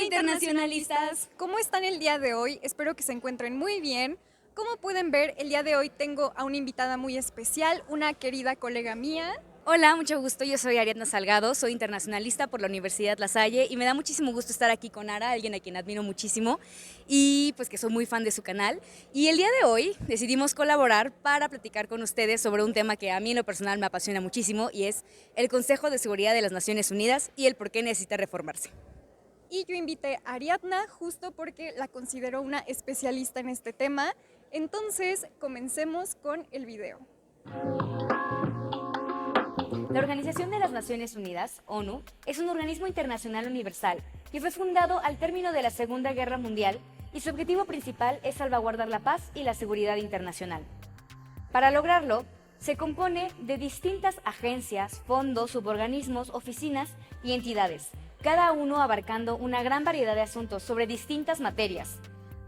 internacionalistas! ¿Cómo están el día de hoy? Espero que se encuentren muy bien. Como pueden ver, el día de hoy tengo a una invitada muy especial, una querida colega mía. Hola, mucho gusto. Yo soy Ariadna Salgado, soy internacionalista por la Universidad La Salle y me da muchísimo gusto estar aquí con Ara, alguien a quien admiro muchísimo y pues que soy muy fan de su canal. Y el día de hoy decidimos colaborar para platicar con ustedes sobre un tema que a mí en lo personal me apasiona muchísimo y es el Consejo de Seguridad de las Naciones Unidas y el por qué necesita reformarse. Y yo invité a Ariadna justo porque la considero una especialista en este tema. Entonces, comencemos con el video. La Organización de las Naciones Unidas, ONU, es un organismo internacional universal que fue fundado al término de la Segunda Guerra Mundial y su objetivo principal es salvaguardar la paz y la seguridad internacional. Para lograrlo, se compone de distintas agencias, fondos, suborganismos, oficinas y entidades, cada uno abarcando una gran variedad de asuntos sobre distintas materias,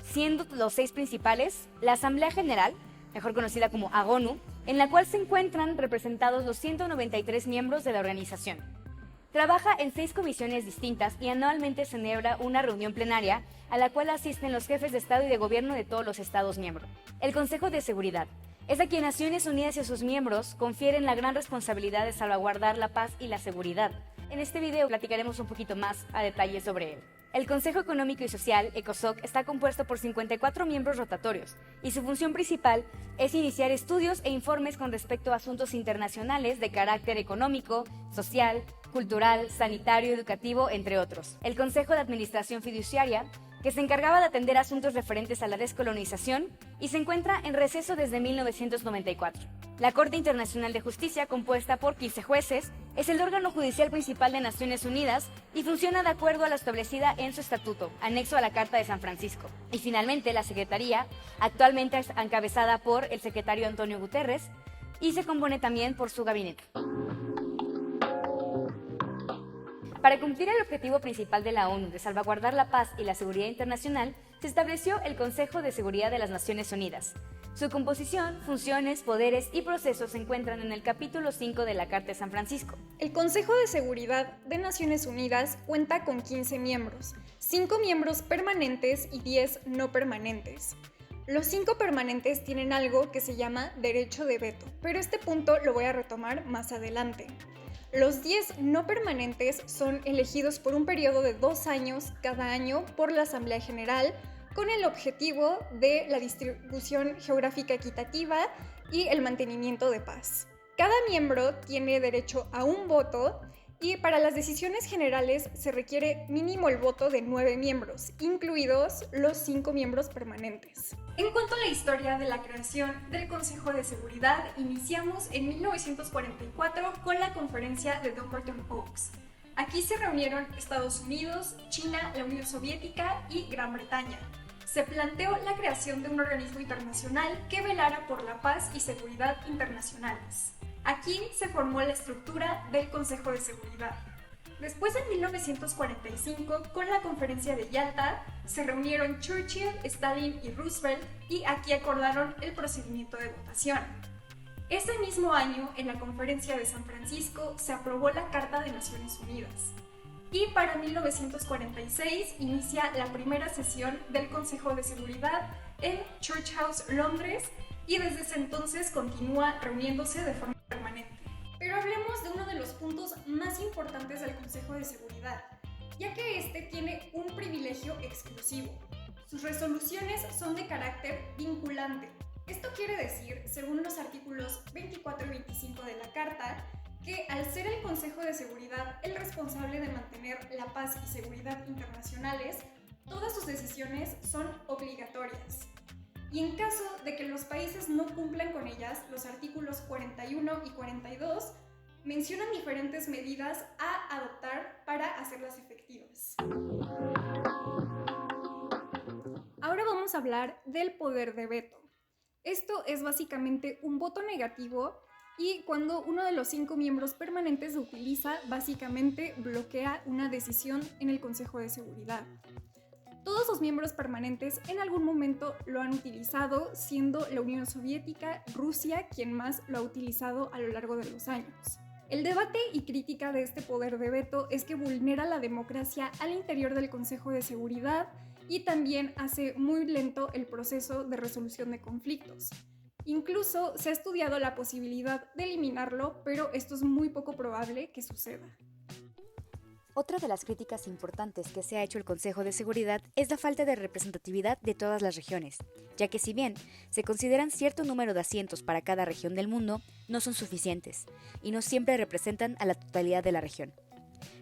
siendo los 6 principales la Asamblea General, mejor conocida como AGONU, en la cual se encuentran representados los 193 miembros de la organización. Trabaja en 6 comisiones distintas y anualmente celebra una reunión plenaria a la cual asisten los jefes de Estado y de Gobierno de todos los Estados miembros. El Consejo de Seguridad es a quien Naciones Unidas y sus miembros confieren la gran responsabilidad de salvaguardar la paz y la seguridad. En este video platicaremos un poquito más a detalle sobre él. El Consejo Económico y Social, ECOSOC, está compuesto por 54 miembros rotatorios y su función principal es iniciar estudios e informes con respecto a asuntos internacionales de carácter económico, social, cultural, sanitario, educativo, entre otros. El Consejo de Administración Fiduciaria, que se encargaba de atender asuntos referentes a la descolonización y se encuentra en receso desde 1994. La Corte Internacional de Justicia, compuesta por 15 jueces, es el órgano judicial principal de Naciones Unidas y funciona de acuerdo a lo establecido en su estatuto, anexo a la Carta de San Francisco. Y finalmente, la Secretaría, actualmente es encabezada por el secretario Antonio Guterres y se compone también por su gabinete. Para cumplir el objetivo principal de la ONU de salvaguardar la paz y la seguridad internacional, se estableció el Consejo de Seguridad de las Naciones Unidas. Su composición, funciones, poderes y procesos se encuentran en el capítulo 5 de la Carta de San Francisco. El Consejo de Seguridad de Naciones Unidas cuenta con 15 miembros, 5 miembros permanentes y 10 no permanentes. Los 5 permanentes tienen algo que se llama derecho de veto, pero este punto lo voy a retomar más adelante. Los 10 no permanentes son elegidos por un periodo de 2 años cada año por la Asamblea General con el objetivo de la distribución geográfica equitativa y el mantenimiento de paz. Cada miembro tiene derecho a un voto y para las decisiones generales se requiere mínimo el voto de 9 miembros, incluidos los 5 miembros permanentes. En cuanto a la historia de la creación del Consejo de Seguridad, iniciamos en 1944 con la conferencia de Dumbarton Oaks. Aquí se reunieron Estados Unidos, China, la Unión Soviética y Gran Bretaña. Se planteó la creación de un organismo internacional que velara por la paz y seguridad internacionales. Aquí se formó la estructura del Consejo de Seguridad. Después, en 1945, con la Conferencia de Yalta, se reunieron Churchill, Stalin y Roosevelt y aquí acordaron el procedimiento de votación. Ese mismo año, en la Conferencia de San Francisco, se aprobó la Carta de Naciones Unidas. Y para 1946 inicia la primera sesión del Consejo de Seguridad en Church House, Londres, y desde ese entonces continúa reuniéndose de forma permanente. Pero hablemos de uno de los puntos más importantes del Consejo de Seguridad, ya que este tiene un privilegio exclusivo. Sus resoluciones son de carácter vinculante. Esto quiere decir, según los artículos 24 y 25 de la Carta, que al ser el Consejo de Seguridad el responsable de mantener la paz y seguridad internacionales, todas sus decisiones son obligatorias. Y en caso de que los países no cumplan con ellas, los artículos 41 y 42 mencionan diferentes medidas a adoptar para hacerlas efectivas. Ahora vamos a hablar del poder de veto. Esto es básicamente un voto negativo y cuando uno de los 5 miembros permanentes lo utiliza, básicamente bloquea una decisión en el Consejo de Seguridad. Todos los miembros permanentes en algún momento lo han utilizado, siendo la Unión Soviética, Rusia, quien más lo ha utilizado a lo largo de los años. El debate y crítica de este poder de veto es que vulnera la democracia al interior del Consejo de Seguridad y también hace muy lento el proceso de resolución de conflictos. Incluso se ha estudiado la posibilidad de eliminarlo, pero esto es muy poco probable que suceda. Otra de las críticas importantes que se ha hecho el Consejo de Seguridad es la falta de representatividad de todas las regiones, ya que si bien se consideran cierto número de asientos para cada región del mundo, no son suficientes y no siempre representan a la totalidad de la región.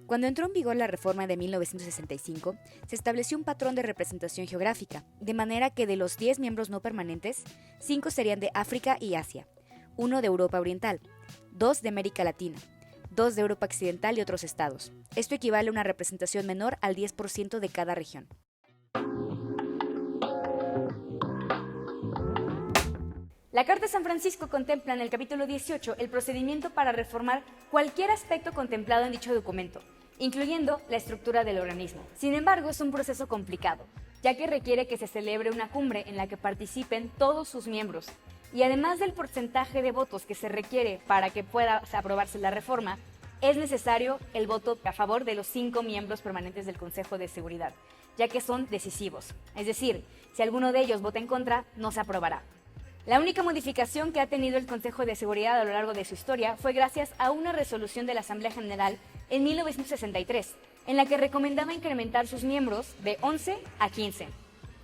Cuando entró en vigor la reforma de 1965, se estableció un patrón de representación geográfica, de manera que de los 10 miembros no permanentes, 5 serían de África y Asia, 1 de Europa Oriental, 2 de América Latina, 2 de Europa Occidental y otros estados. Esto equivale a una representación menor al 10% de cada región. La Carta de San Francisco contempla en el capítulo 18 el procedimiento para reformar cualquier aspecto contemplado en dicho documento, incluyendo la estructura del organismo. Sin embargo, es un proceso complicado, ya que requiere que se celebre una cumbre en la que participen todos sus miembros. Y además del porcentaje de votos que se requiere para que pueda aprobarse la reforma, es necesario el voto a favor de los 5 miembros permanentes del Consejo de Seguridad, ya que son decisivos. Es decir, si alguno de ellos vota en contra, no se aprobará. La única modificación que ha tenido el Consejo de Seguridad a lo largo de su historia fue gracias a una resolución de la Asamblea General en 1963, en la que recomendaba incrementar sus miembros de 11 a 15,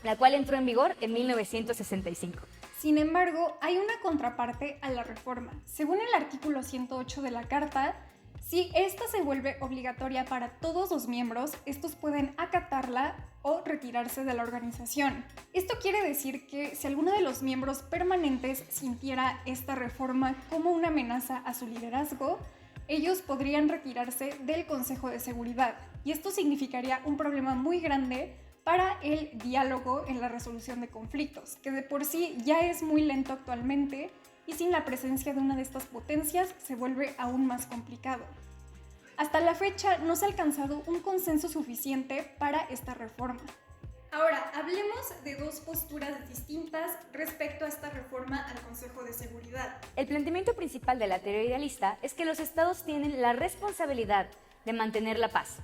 la cual entró en vigor en 1965. Sin embargo, hay una contraparte a la reforma. Según el artículo 108 de la Carta, si esta se vuelve obligatoria para todos los miembros, estos pueden acatarla o retirarse de la organización. Esto quiere decir que si alguno de los miembros permanentes sintiera esta reforma como una amenaza a su liderazgo, ellos podrían retirarse del Consejo de Seguridad. Y esto significaría un problema muy grande para el diálogo en la resolución de conflictos, que de por sí ya es muy lento actualmente y sin la presencia de una de estas potencias se vuelve aún más complicado. Hasta la fecha no se ha alcanzado un consenso suficiente para esta reforma. Ahora, hablemos de dos posturas distintas respecto a esta reforma al Consejo de Seguridad. El planteamiento principal de la teoría idealista es que los estados tienen la responsabilidad de mantener la paz,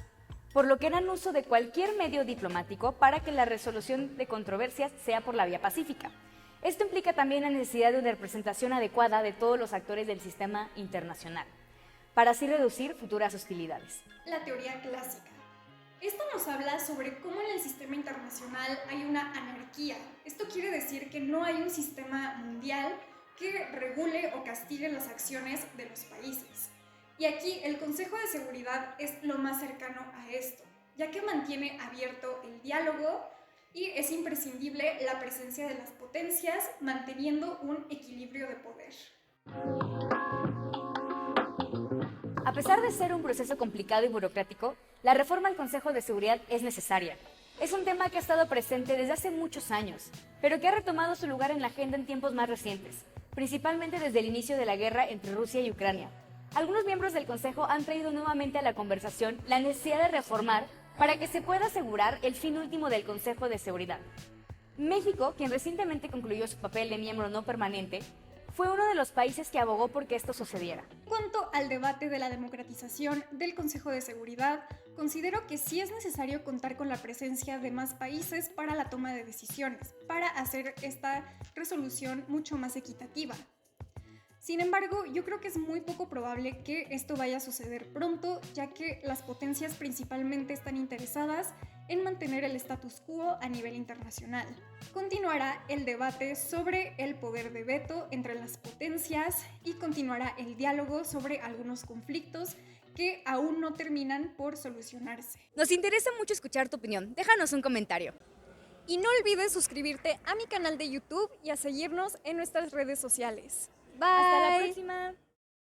por lo que harán uso de cualquier medio diplomático para que la resolución de controversias sea por la vía pacífica. Esto implica también la necesidad de una representación adecuada de todos los actores del sistema internacional, para así reducir futuras hostilidades. La teoría clásica. Esto nos habla sobre cómo en el sistema internacional hay una anarquía. Esto quiere decir que no hay un sistema mundial que regule o castigue las acciones de los países. Y aquí el Consejo de Seguridad es lo más cercano a esto, ya que mantiene abierto el diálogo y es imprescindible la presencia de las potencias manteniendo un equilibrio de poder. A pesar de ser un proceso complicado y burocrático, la reforma al Consejo de Seguridad es necesaria. Es un tema que ha estado presente desde hace muchos años, pero que ha retomado su lugar en la agenda en tiempos más recientes, principalmente desde el inicio de la guerra entre Rusia y Ucrania. Algunos miembros del Consejo han traído nuevamente a la conversación la necesidad de reformar para que se pueda asegurar el fin último del Consejo de Seguridad. México, quien recientemente concluyó su papel de miembro no permanente, fue uno de los países que abogó por que esto sucediera. En cuanto al debate de la democratización del Consejo de Seguridad, considero que sí es necesario contar con la presencia de más países para la toma de decisiones, para hacer esta resolución mucho más equitativa. Sin embargo, yo creo que es muy poco probable que esto vaya a suceder pronto, ya que las potencias principalmente están interesadas en mantener el status quo a nivel internacional. Continuará el debate sobre el poder de veto entre las potencias y continuará el diálogo sobre algunos conflictos que aún no terminan por solucionarse. Nos interesa mucho escuchar tu opinión. Déjanos un comentario. Y no olvides suscribirte a mi canal de YouTube y a seguirnos en nuestras redes sociales. Bye. Hasta la próxima.